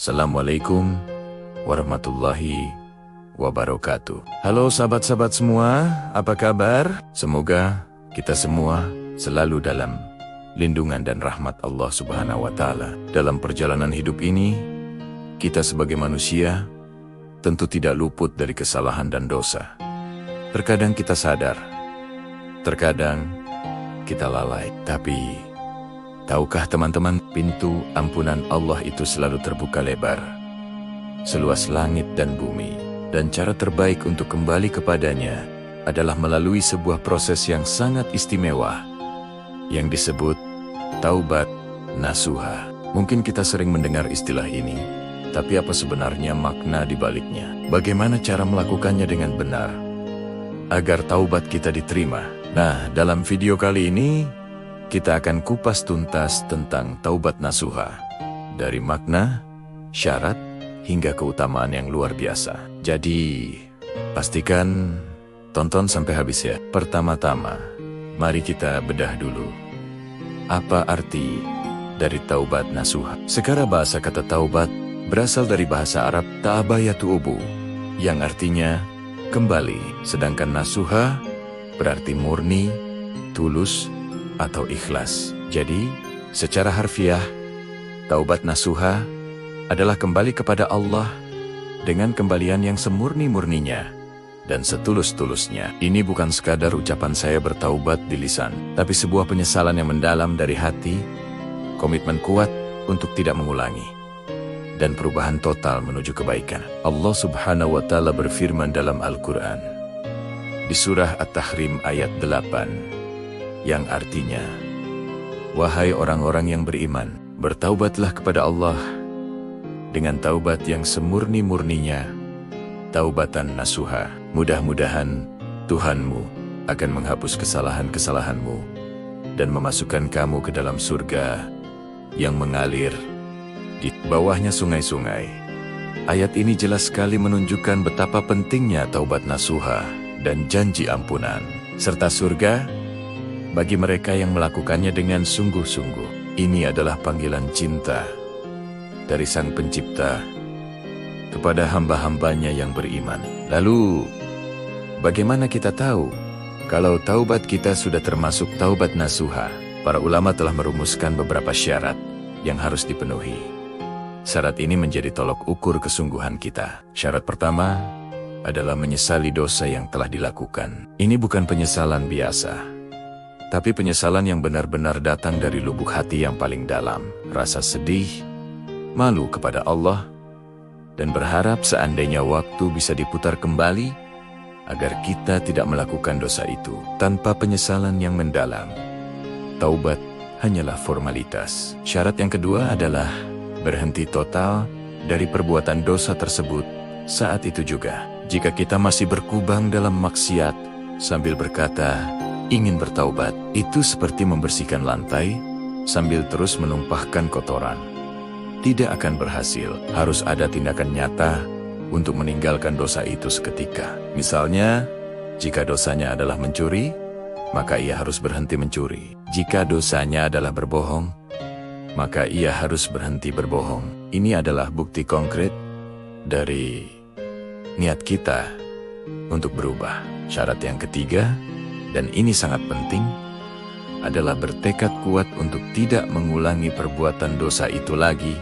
Assalamualaikum warahmatullahi wabarakatuh. Halo sahabat-sahabat semua, apa kabar? Semoga kita semua selalu dalam lindungan dan rahmat Allah Subhanahu wa Ta'ala. Dalam perjalanan hidup ini, kita sebagai manusia tentu tidak luput dari kesalahan dan dosa. Terkadang kita sadar, terkadang kita lalai. Tapi tahukah teman-teman, pintu ampunan Allah itu selalu terbuka lebar, seluas langit dan bumi. Dan cara terbaik untuk kembali kepadanya adalah melalui sebuah proses yang sangat istimewa, yang disebut taubat nasuha. Mungkin kita sering mendengar istilah ini, tapi apa sebenarnya makna di baliknya? Bagaimana cara melakukannya dengan benar, agar taubat kita diterima? Nah, dalam video kali ini, kita akan kupas tuntas tentang taubat nasuha, dari makna, syarat, hingga keutamaan yang luar biasa. Jadi, pastikan tonton sampai habis ya. Pertama-tama, mari kita bedah dulu. Apa arti dari taubat nasuha? Secara bahasa kata taubat berasal dari bahasa Arab ta'abayatu ubu, yang artinya kembali. Sedangkan nasuha berarti murni, tulus, atau ikhlas. Jadi, secara harfiah, taubat nasuha adalah kembali kepada Allah dengan kembalian yang semurni-murninya dan setulus-tulusnya. Ini bukan sekadar ucapan saya bertaubat di lisan, tapi sebuah penyesalan yang mendalam dari hati, komitmen kuat untuk tidak mengulangi, dan perubahan total menuju kebaikan. Allah Subhanahu wa Ta'ala berfirman dalam Al-Quran, di surah At-Tahrim ayat 8, yang artinya, wahai orang-orang yang beriman, bertaubatlah kepada Allah dengan taubat yang semurni-murninya, taubatan nasuha. Mudah-mudahan Tuhanmu akan menghapus kesalahan-kesalahanmu dan memasukkan kamu ke dalam surga yang mengalir di bawahnya sungai-sungai. Ayat ini jelas sekali menunjukkan betapa pentingnya taubat nasuha dan janji ampunan, serta surga bagi mereka yang melakukannya dengan sungguh-sungguh. Ini adalah panggilan cinta dari Sang Pencipta kepada hamba-hambanya yang beriman. Lalu, bagaimana kita tahu kalau taubat kita sudah termasuk taubat nasuha? Para ulama telah merumuskan beberapa syarat yang harus dipenuhi. Syarat ini menjadi tolok ukur kesungguhan kita. Syarat pertama adalah menyesali dosa yang telah dilakukan. Ini bukan penyesalan biasa, tapi penyesalan yang benar-benar datang dari lubuk hati yang paling dalam. Rasa sedih, malu kepada Allah, dan berharap seandainya waktu bisa diputar kembali agar kita tidak melakukan dosa itu. Tanpa penyesalan yang mendalam, taubat hanyalah formalitas. Syarat yang kedua adalah berhenti total dari perbuatan dosa tersebut saat itu juga. Jika kita masih berkubang dalam maksiat sambil berkata ingin bertaubat, itu seperti membersihkan lantai sambil terus menumpahkan kotoran. Tidak akan berhasil. Harus ada tindakan nyata untuk meninggalkan dosa itu seketika. Misalnya, jika dosanya adalah mencuri, maka ia harus berhenti mencuri. Jika dosanya adalah berbohong, maka ia harus berhenti berbohong. Ini adalah bukti konkret dari niat kita untuk berubah. Syarat yang ketiga, dan ini sangat penting, adalah bertekad kuat untuk tidak mengulangi perbuatan dosa itu lagi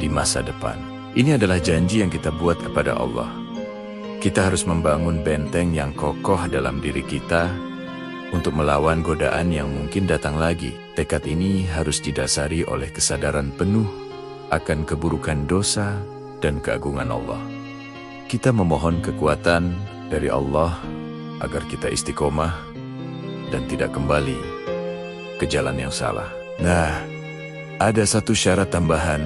di masa depan. Ini adalah janji yang kita buat kepada Allah. Kita harus membangun benteng yang kokoh dalam diri kita untuk melawan godaan yang mungkin datang lagi. Tekad ini harus didasari oleh kesadaran penuh akan keburukan dosa dan keagungan Allah. Kita memohon kekuatan dari Allah agar kita istiqomah dan tidak kembali ke jalan yang salah. Nah, ada satu syarat tambahan.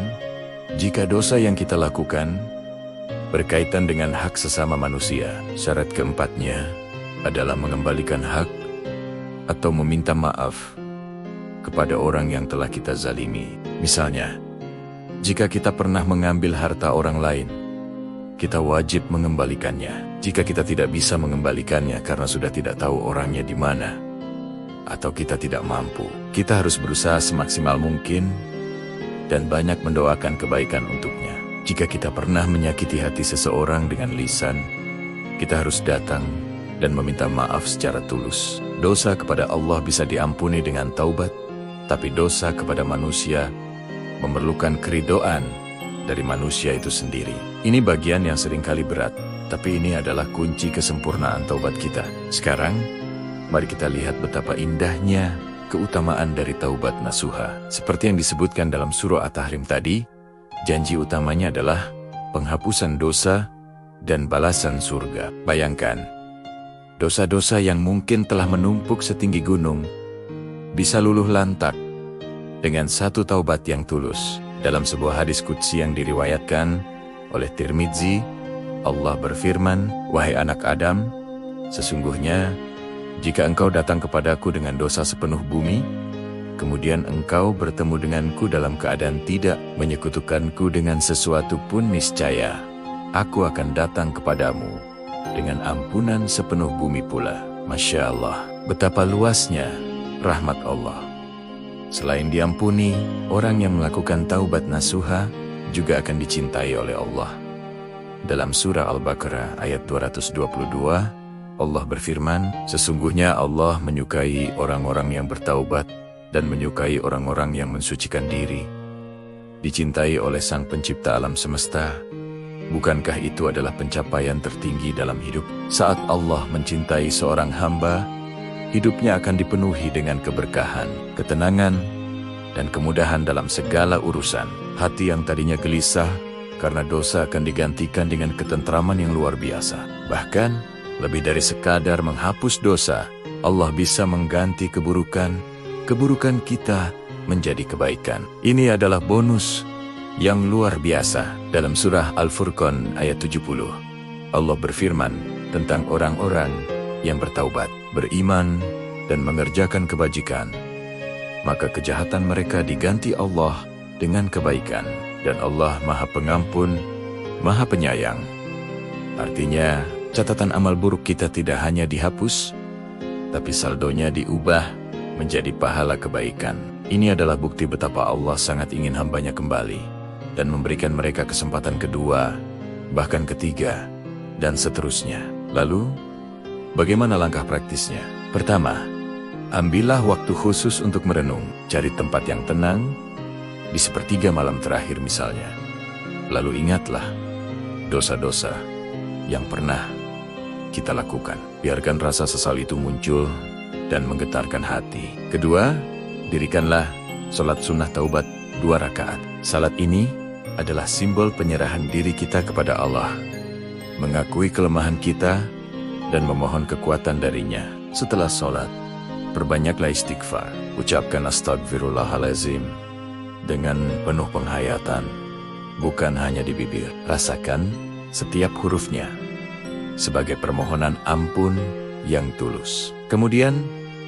Jika dosa yang kita lakukan berkaitan dengan hak sesama manusia. Syarat keempatnya adalah mengembalikan hak atau meminta maaf kepada orang yang telah kita zalimi. Misalnya, jika kita pernah mengambil harta orang lain, kita wajib mengembalikannya. Jika kita tidak bisa mengembalikannya karena sudah tidak tahu orangnya di mana, atau kita tidak mampu, kita harus berusaha semaksimal mungkin dan banyak mendoakan kebaikan untuknya. Jika kita pernah menyakiti hati seseorang dengan lisan, kita harus datang dan meminta maaf secara tulus. Dosa kepada Allah bisa diampuni dengan taubat, tapi dosa kepada manusia memerlukan keridoan dari manusia itu sendiri. Ini bagian yang seringkali berat, tapi ini adalah kunci kesempurnaan taubat kita. Sekarang, mari kita lihat betapa indahnya keutamaan dari taubat nasuha. Seperti yang disebutkan dalam surah At-Tahrim tadi, janji utamanya adalah penghapusan dosa dan balasan surga. Bayangkan, dosa-dosa yang mungkin telah menumpuk setinggi gunung bisa luluh lantak dengan satu taubat yang tulus. Dalam sebuah hadis qudsi yang diriwayatkan oleh Tirmidzi, Allah berfirman, "Wahai anak Adam, sesungguhnya jika engkau datang kepadaku dengan dosa sepenuh bumi, kemudian engkau bertemu denganku dalam keadaan tidak menyekutukanku dengan sesuatu pun, niscaya aku akan datang kepadamu dengan ampunan sepenuh bumi pula." Masya Allah, betapa luasnya rahmat Allah. Selain diampuni, orang yang melakukan taubat nasuha juga akan dicintai oleh Allah. Dalam surah Al-Baqarah ayat 222, Allah berfirman, "Sesungguhnya Allah menyukai orang-orang yang bertaubat dan menyukai orang-orang yang mensucikan diri." Dicintai oleh Sang Pencipta alam semesta, bukankah itu adalah pencapaian tertinggi dalam hidup? Saat Allah mencintai seorang hamba, hidupnya akan dipenuhi dengan keberkahan, ketenangan, dan kemudahan dalam segala urusan. Hati yang tadinya gelisah karena dosa akan digantikan dengan ketentraman yang luar biasa. Bahkan, lebih dari sekadar menghapus dosa, Allah bisa mengganti keburukan kita menjadi kebaikan. Ini adalah bonus yang luar biasa. Dalam surah Al-Furqan ayat 70, Allah berfirman tentang orang-orang yang bertaubat, beriman, dan mengerjakan kebajikan. Maka kejahatan mereka diganti Allah dengan kebaikan, dan Allah Maha Pengampun, Maha Penyayang. Artinya, catatan amal buruk kita tidak hanya dihapus, tapi saldonya diubah menjadi pahala kebaikan. Ini adalah bukti betapa Allah sangat ingin hambanya kembali, dan memberikan mereka kesempatan kedua, bahkan ketiga, dan seterusnya. Lalu, bagaimana langkah praktisnya? Pertama, ambillah waktu khusus untuk merenung. Cari tempat yang tenang, di sepertiga malam terakhir misalnya. Lalu ingatlah dosa-dosa yang pernah kita lakukan. Biarkan rasa sesal itu muncul dan menggetarkan hati. Kedua, dirikanlah sholat sunnah taubat 2 rakaat. Salat ini adalah simbol penyerahan diri kita kepada Allah, mengakui kelemahan kita, dan memohon kekuatan darinya. Setelah sholat, perbanyaklah istighfar. Ucapkan astagfirullahalazim dengan penuh penghayatan, bukan hanya di bibir. Rasakan setiap hurufnya sebagai permohonan ampun yang tulus. Kemudian,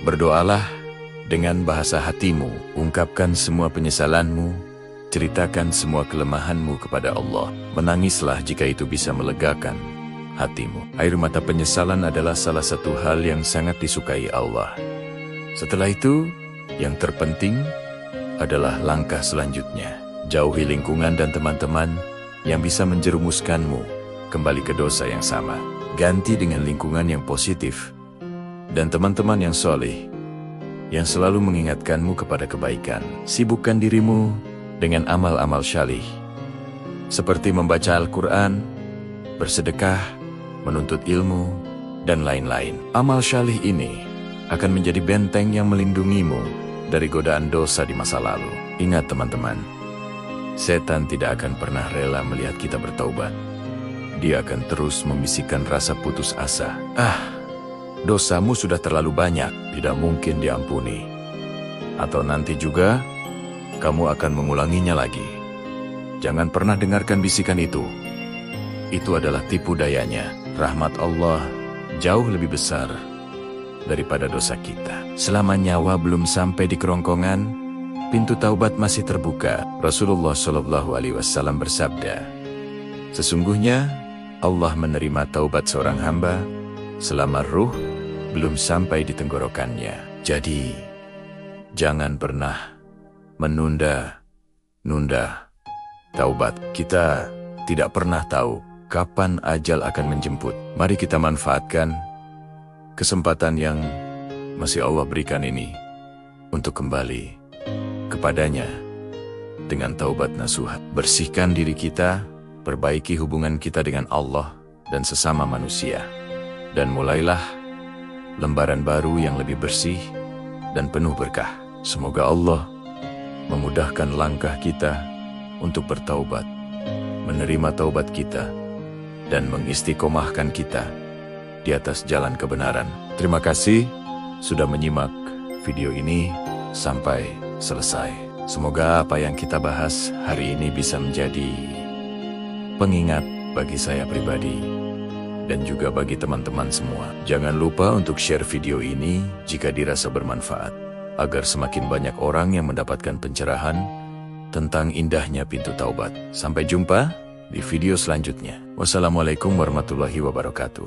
berdoalah dengan bahasa hatimu. Ungkapkan semua penyesalanmu, ceritakan semua kelemahanmu kepada Allah. Menangislah jika itu bisa melegakan hatimu. Air mata penyesalan adalah salah satu hal yang sangat disukai Allah. Setelah itu, yang terpenting adalah langkah selanjutnya. Jauhi lingkungan dan teman-teman yang bisa menjerumuskanmu kembali ke dosa yang sama. Ganti dengan lingkungan yang positif dan teman-teman yang soleh, yang selalu mengingatkanmu kepada kebaikan. Sibukkan dirimu dengan amal-amal syalih, seperti membaca Al-Quran, bersedekah, menuntut ilmu, dan lain-lain. Amal syalih ini akan menjadi benteng yang melindungimu dari godaan dosa di masa lalu. Ingat teman-teman, setan tidak akan pernah rela melihat kita bertaubat. Dia akan terus membisikkan rasa putus asa. Dosamu sudah terlalu banyak, tidak mungkin diampuni. Atau nanti juga, kamu akan mengulanginya lagi. Jangan pernah dengarkan bisikan itu. Itu adalah tipu dayanya. Rahmat Allah jauh lebih besar daripada dosa kita. Selama nyawa belum sampai di kerongkongan, pintu taubat masih terbuka. Rasulullah SAW bersabda, "Sesungguhnya Allah menerima taubat seorang hamba selama ruh belum sampai di tenggorokannya." Jadi, jangan pernah menunda taubat. Kita tidak pernah tahu kapan ajal akan menjemput. Mari kita manfaatkan kesempatan yang masih Allah berikan ini untuk kembali kepadanya dengan taubat nasuha. Bersihkan diri kita, perbaiki hubungan kita dengan Allah dan sesama manusia. Dan mulailah lembaran baru yang lebih bersih dan penuh berkah. Semoga Allah memudahkan langkah kita untuk bertaubat, menerima taubat kita, dan mengistiqomahkan kita di atas jalan kebenaran. Terima kasih sudah menyimak video ini sampai selesai. Semoga apa yang kita bahas hari ini bisa menjadi pengingat bagi saya pribadi dan juga bagi teman-teman semua. Jangan lupa untuk share video ini jika dirasa bermanfaat, agar semakin banyak orang yang mendapatkan pencerahan tentang indahnya pintu taubat. Sampai jumpa di video selanjutnya. Wassalamualaikum warahmatullahi wabarakatuh.